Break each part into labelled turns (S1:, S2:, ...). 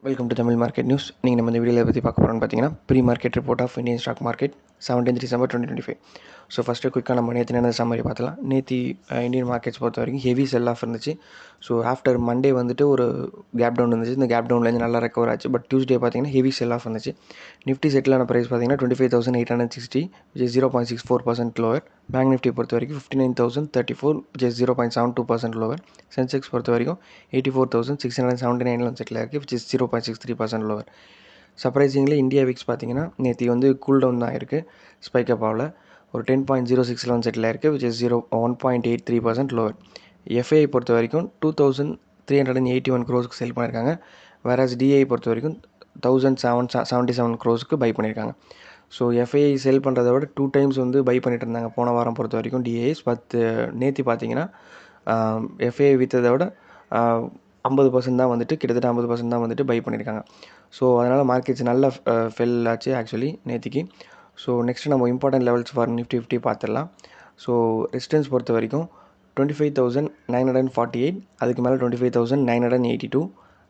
S1: Welcome to Tamil market news. நீங்கள் நம்ம இந்த வீடியோவில் பற்றி பார்க்க போகிறோம்னு பார்த்தீங்கன்னா pre market report of Indian stock market 17 December 2025. So first குயிக்காக நம்ம நேற்று என்ன சம்மரி பார்த்தலாம். நேற்று இந்தியன் மார்க்கெட்ஸ் பொறுத்த வரைக்கும் ஹெவி செல் ஆஃப் இருந்துச்சு. ஸோ ஆஃப்டர் மண்டே வந்துட்டு ஒரு கேப் டவுன் இருந்துச்சு. இந்த கேப் டவுன்லேருந்து நல்லா ரெக்கவர் ஆச்சு. பட் டியூஸ்டே பார்த்தீங்கன்னா ஹெவி செல் ஆஃப் இருந்துச்சு. நிஃப்டி செட்டிலான ப்ரைஸ் பார்த்தீங்கன்னா 25,860, which is 0.64% lower. Bank Nifty பொறுத்த வரைக்கும் 59,034, which is 0.72% லோவர். சென்செக்ஸ் பொறுத்த வரைக்கும் 84,679 செட்டில் இருக்குது, which is 0.63% lower. Surprisingly India Vicks பார்த்தீங்கன்னா நேற்று வந்து கூல் டவுன் தான் இருக்குது, ஸ்பைக் அப் ஆகல. ஒரு 10.06 செட்டில் இருக்குது, which is 1.83% லோவர். எஃப்ஐஐ பொறுத்த வரைக்கும் 2,381 crores செல் பண்ணியிருக்காங்க. வேறஸ் டிஐ பொறுத்த வரைக்கும் 1,777 crores பை பண்ணியிருக்காங்க. ஸோ எஃப்ஐஐ செல் பண்ணுறத விட 2 times வந்து பை பண்ணிட்டு இருந்தாங்க போன வாரம் பொறுத்த வரைக்கும் டிஐஸ். நேற்று பார்த்தீங்கன்னா எஃப்ஐஐ விற்றதை விட 50% தான் வந்துட்டு, கிட்டத்தட்ட 50% தான் வந்துட்டு பை பண்ணியிருக்காங்க. ஸோ அதனால் மார்க்கெட்ஸ் நல்ல ஃபெல் ஆச்சு ஆக்சுவலி நேற்றுக்கு. ஸோ நெக்ஸ்ட்டு நம்ம இம்பார்ட்டன்ட் லெவல்ஸ் ஃபார் நிஃப்டி 50 பார்த்துடலாம். ஸோ ரெசிஸ்டன்ஸ் பொறுத்த வரைக்கும் 25,948, அதுக்கு மேலே 25,982,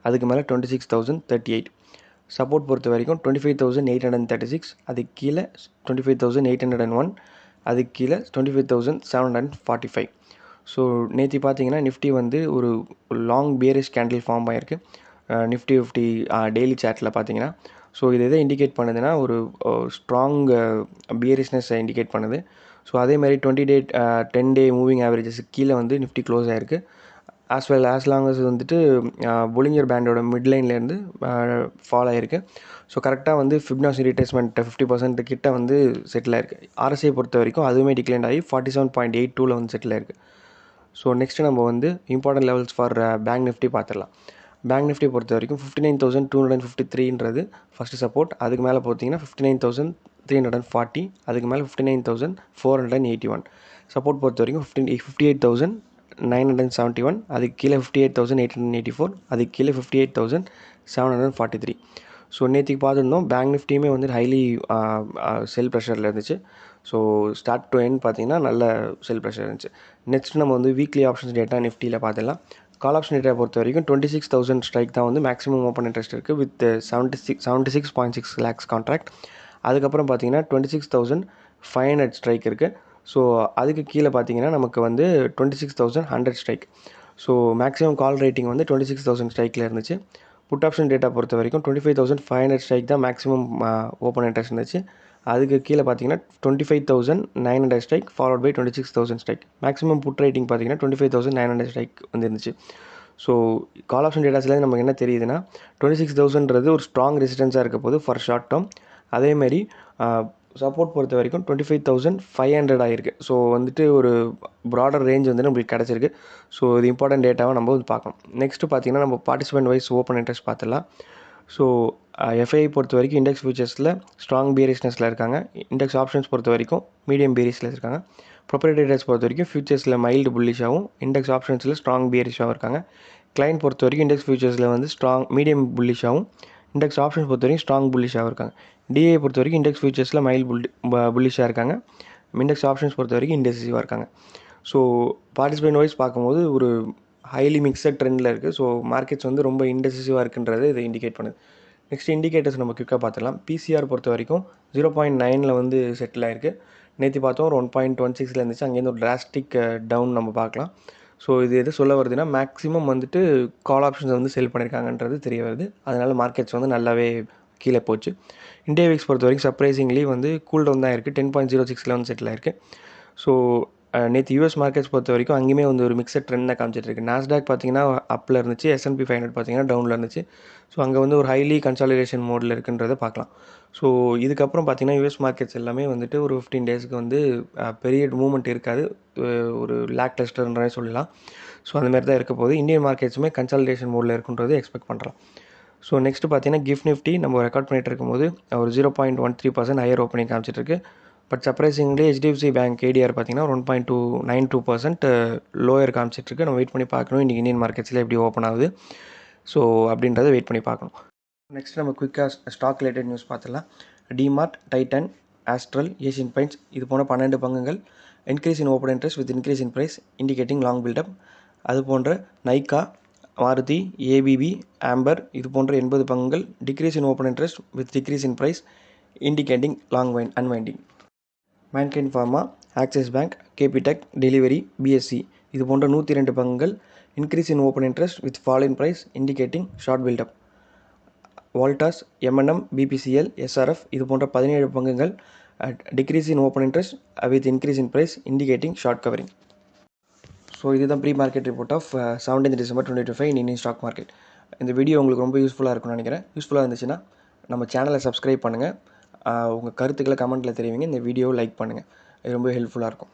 S1: அதுக்கு மேலே 26,038. சப்போர்ட் பொறுத்த வரைக்கும் 25,836, அதுக்கு கீழே 25,801, அதுக்கு கீழே 25,745. ஸோ நேற்று பார்த்தீங்கன்னா நிஃப்டி வந்து ஒரு லாங் பியரிஷ் கேண்டில் ஃபார்ம் ஆகிருக்கு நிஃப்டி 50 டெய்லி சார்ட்டில் பார்த்தீங்கன்னா. ஸோ இது எதை இண்டிகேட் பண்ணுதுன்னா ஒரு ஸ்ட்ராங் பியரிஷ்னஸை இண்டிகேட் பண்ணுது. ஸோ அதேமாதிரி 20-day 10-day மூவிங் ஆவரேஜஸுக்கு கீழே வந்து நிஃப்டி க்ளோஸ் ஆகிருக்கு. As well as long as வந்துட்டு பொலிஞ்சர் பேண்டோட மிட்லைன்லேருந்து ஃபால் ஆகிருக்கு. ஸோ கரெக்டாக வந்து ஃபிப்னாசி ரீட்ரேஸ்மெண்ட் 50% கிட்ட வந்து செட்டில் ஆகிருக்கு. ஆர்எஸ்ஐ பொறுத்த வரைக்கும் அதுவுமே டிக்ளைன் ஆகி 47.82 வந்து செட்டில் ஆகிருக்கு. ஸோ நெக்ஸ்ட்டு நம்ம வந்து important levels for bank Nifty பார்த்துடலாம். பேங்க் நிஃப்டி பொறுத்த வரைக்கும் 59,253 ஃபஸ்ட்டு சப்போர்ட். அதுக்கு மேலே பார்த்தீங்கன்னா 59,340, அதுக்கு மேலே 59,481. சப்போர்ட் பொறுத்த வரைக்கும் 58,971, அதுக்கு கீழே 58,884, அதுக்கு கீழே 58,743. ஸோ நேற்றுக்கு பார்த்துருந்தோம் பேங்க் நிஃப்டியுமே வந்து ஹைலி செல் ப்ரெஷரில் இருந்துச்சு. ஸோ ஸ்டார்ட் டு எண்ட் பார்த்தீங்கன்னா நல்ல செல் ப்ரெஷர் இருந்துச்சு. நெக்ஸ்ட் நம்ம வந்து வீக்லி ஆப்ஷன்ஸ் டேட்டா நிஃப்டியில் பார்த்துடலாம். கால் ஆப்ஷன் டேட்டா பொறுத்த வரைக்கும் 26,000 ஸ்ட்ரைக் தான் வந்து மேக்ஸிமம் ஓப்பன் இன்ட்ரெஸ்ட் இருக்குது வித் 76.6 lakhs கான்ட்ராக்ட். அதுக்கப்புறம் பார்த்தீங்கன்னா 26,500 ஸ்ட்ரைக் இருக்குது. ஸோ அதுக்கு கீழே பார்த்தீங்கன்னா நமக்கு வந்து 26,100 ஸ்ட்ரைக். ஸோ மேக்ஸிமம் கால் ரேட்டிங் வந்து 26,000 ஸ்ட்ரைக்கில் இருந்துச்சு. புட் ஆப்ஷன் டேட்டா பொறுத்த வரைக்கும் 25,500 ஸ்ட்ரைக் தான் மேக்ஸிமம் ஓப்பன் இன்ட்ரெஸ்ட் இருந்துச்சு. அதுக்கு கீழே பார்த்தீங்கன்னா 25,900 strike followed by 26,000 strike. Maximum put rating பார்த்தீங்கன்னா 25,900 ஸ்ட்ரைக் வந்துருந்துச்சு. ஸோ கால் ஆப்ஷன் டேட்டாஸ்லேருந்து நமக்கு என்ன தெரியுதுன்னா 26,000ன்றது ஒரு ஸ்ட்ராங் ரெசிஸ்டன்ஸாக இருக்க போது ஃபார் ஷார்ட் டேர்ம். அதேமாரி சப்போர்ட் பொறுத்த வரைக்கும் 25,500 ஆகிருக்கு. ஸோ வந்துட்டு ஒரு ப்ராடர் ரேஞ்ச் வந்து நம்மளுக்கு கிடச்சிருக்கு. ஸோ இது இம்பார்ட்டன்ட் டேட்டாவை நம்ம வந்து பார்க்கணும். நெக்ஸ்ட்டு பார்த்தீங்கன்னா நம்ம பார்ட்டிசிபென்ட் வைஸ் ஓப்பன் இன்ட்ரெஸ்ட் பார்த்துடலாம். ஸோ எஃப்ஐஐ பொறுத்த வரைக்கும் இண்டெக்ஸ் ஃபியூச்சர்ஸில் ஸ்ட்ராங் பியரிஷ்னஸில் இருக்காங்க. இண்டெக்ஸ் ஆப்ஷன்ஸ் பொறுத்த வரைக்கும் மீடியம் பியரிஷில் இருக்காங்க. ப்ரொப்ரைட்டரி ட்ரேட்ஸ் பொறுத்த வரைக்கும் ஃபியூச்சர்ஸில் மைல்டு புல்லிஷாகவும் இண்டெக்ஸ் ஆப்ஷன்ஸில் ஸ்ட்ராங் பியரிஷாகவும் இருக்காங்க. கிளைண்ட் பொறுத்த வரைக்கும் இண்டெக்ஸ் ஃபியூச்சர்ஸில் வந்து ஸ்ட்ராங் மீடியம் புல்லிஷாகவும் இண்டெக்ஸ் ஆப்ஷன்ஸ் பொறுத்த வரைக்கும் ஸ்ட்ராங் புல்லிஷாகவும் இருக்காங்க. டிஏ பொறுத்த வரைக்கும் இண்டெக்ஸ் ஃபியூச்சர்ஸில் மைல்டு புல்லிஷாக இருக்காங்க. இண்டெக்ஸ் ஆப்ஷன்ஸ் பொறுத்த வரைக்கும் இண்டெசிவாக இருக்காங்க. ஸோ பார்ட்டிசிபென்ட் வைஸ் பார்க்கும்போது ஒரு ஹைலி மிக்சட் ட்ரெண்டில் இருக்குது. ஸோ மார்க்கெட்ஸ் வந்து ரொம்ப இண்டெசிவாக இருக்குன்றது இதை இண்டிகேட் பண்ணுது. நெக்ஸ்ட் இண்டிகேட்டர்ஸ் நம்ம குயிக்காக பார்த்துடலாம். பிசிஆர் பொறுத்த வரைக்கும் 0.9 வந்து செட்டில் ஆகிருக்கு. நேற்று பார்த்தோம் ஒரு 1.16 இருந்துச்சு. அங்கேருந்து ஒரு டிராஸ்டிக் டவுன் நம்ம பார்க்கலாம். ஸோ இது எது சொல்ல வருதுன்னா மேக்ஸிமம் வந்துட்டு கால் ஆப்ஷன்ஸ் வந்து செல் பண்ணியிருக்காங்கன்றது தெரிய வருது. அதனால் மார்க்கெட்ஸ் வந்து நல்லாவே கீழே போச்சு. இந்தியா விக்ஸ் பொறுத்த வரைக்கும் சர்ப்ரைசிங்லி வந்து கூல் டவுன் தான் இருக்குது. 10.06 வந்து செட்டில் ஆகிருக்கு. ஸோ நேற்று யூஎஸ் மார்க்கெட்ஸ் பொறுத்த வரைக்கும் அங்கேயுமே வந்து ஒரு மிக்சட் ட்ரெண்ட் தான் காமிச்சிட்டு இருக்கு. நாஸ்டாக் பார்த்தீங்கன்னா அப்பில் இருந்துச்சு, S&P 500 பார்த்தீங்கன்னா டவுனில் இருந்துச்சு. ஸோ அங்கே வந்து ஒரு ஹைலி கன்சாலிடேஷன் மோடில் இருக்குன்றதை பார்க்கலாம். ஸோ இதுக்கப்புறம் பார்த்தீங்கன்னா யூஎஸ் மார்க்கெட்ஸ் எல்லாமே வந்துட்டு ஒரு 15 டேஸ்க்கு வந்து பெரிய மூவ்மெண்ட் இருக்காது, ஒரு லேக் டெஸ்டர்ன்றே சொல்லலாம். ஸோ அந்தமாரி தான் இருக்க போது. இந்தியன் மார்க்கெட்ஸுமே கன்சாலிடேஷன் மோடில் இருக்குன்றது எக்ஸ்பெக்ட் பண்ணுறோம். ஸோ நெக்ஸ்ட்டு பார்த்தீங்கன்னா கிஃப்ட் நிஃப்டி நம்ம ரெக்கார்ட் பண்ணிகிட்டு இருக்கும்போது ஒரு 0.13% ஹையர் ஓப்பனிங் காமிச்சிட்ருக்கு. But surprisingly HDFC bank ADR பார்த்தீங்கன்னா 1.92% லோயர் காமிச்சிட்ருக்கு. நம்ம வெயிட் பண்ணி பார்க்கணும் இன்றைக்கி இந்தியன் மார்க்கெட்ஸில் எப்படி ஓப்பன் ஆகுது. ஸோ அப்படின்றத வெயிட் பண்ணி பார்க்கணும். நெக்ஸ்ட் நம்ம குயிக்காக ஸ்டாக் ரிலேட்டட் நியூஸ் பார்த்துடலாம். டிமார்ட், டைட்டன், ஆஸ்ட்ரல், ஏஷியன் பெயிண்ட்ஸ் இது போன 12 பங்குகள் increase in open interest with increase in price indicating long buildup. அது போன்ற நைக்கா, மாருதி, ஏபிபி, ஆம்பர் இது போன்ற 80 பங்குகள் decrease in open interest with decrease in price indicating unwinding. Mankind Pharma, Axis Bank, கேபிடெக், டெலிவரி, பிஎஸ்சி இது போன்ற 102 பங்குகள் increase in open interest with fall in price indicating short buildup. Voltas, MNM, BPCL, SRF இது போன்ற 17 பங்குகள் decrease in open interest with increase in price indicating short covering. So இதுதான் pre market report of 17 December 2025 in Indian stock market. இந்த video உங்களுக்கு ரொம்ப யூஸ்ஃபுல்லாக இருக்கும்னு நினைக்கிறேன். யூஸ்ஃபுல்லாக இருந்துச்சுன்னா நம்ம சேனலை சப்ஸ்கிரைப் பண்ணுங்கள். உங்கள் கருத்துக்களை கமெண்ட்டில் தெரிவிங்க. இந்த வீடியோவை லைக் பண்ணுங்கள். இது ரொம்ப ஹெல்ப்ஃபுல்லாக இருக்கும்.